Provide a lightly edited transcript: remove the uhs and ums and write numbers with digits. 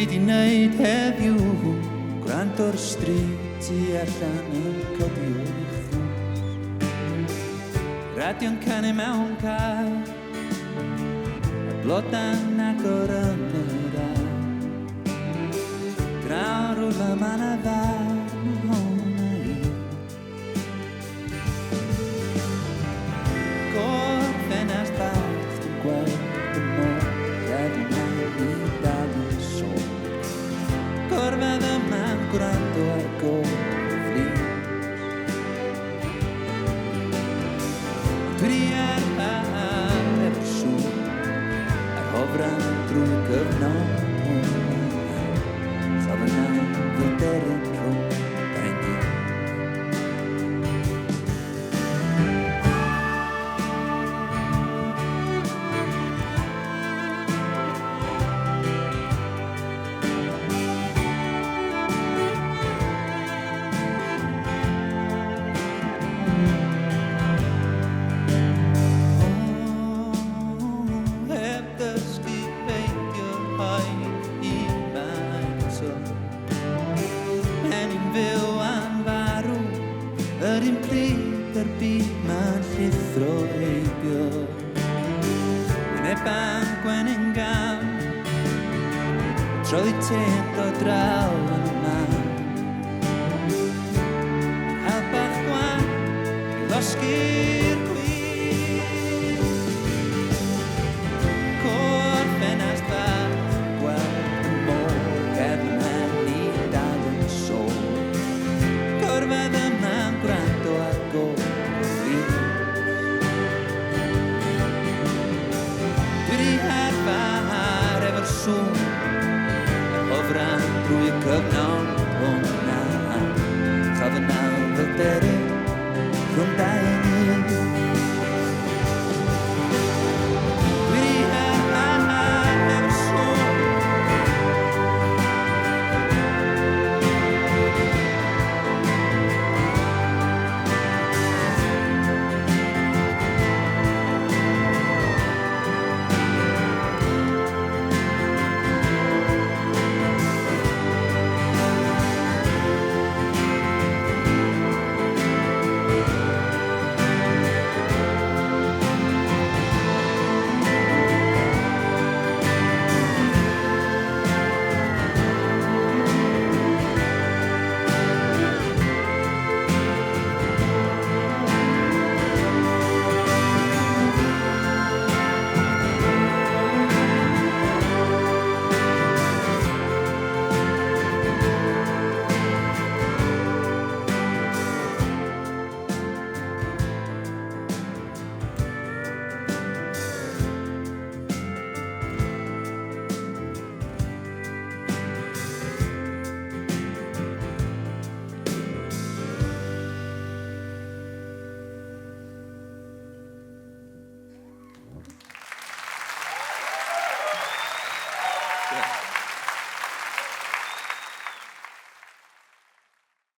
Dwi di neud heddiw Gwrand o'r stryd i allan yn codi o'i chrws Radio'n canu mewn car A bloda'n agor yn yr ar Draw rwla ma' na ddarn ohona i Go'r ffenast bach dwi'n gweld y môr Gadw na'n i dal yn sôn Gorfedd yma'n gwrando ar gofli Dwi di arfer efo sŵn Ar hofran drwy gyfnod Saf yna fwyderyn rhwng da'n i Yr un pryd yr byd ma'n llithro heibio Wyneba'n gwenyn gam Troi tend o draw yn y man Hal bach gwan i losgi'r gwir Cor ffenast bach gweld y môr Gefn mhen i dal yn sôn Gorfedd yma'n gwrando ar gofli Dwi di arfer efo'r sŵn Ar hofran drwy cyfnod hwnna Saf yna fy deri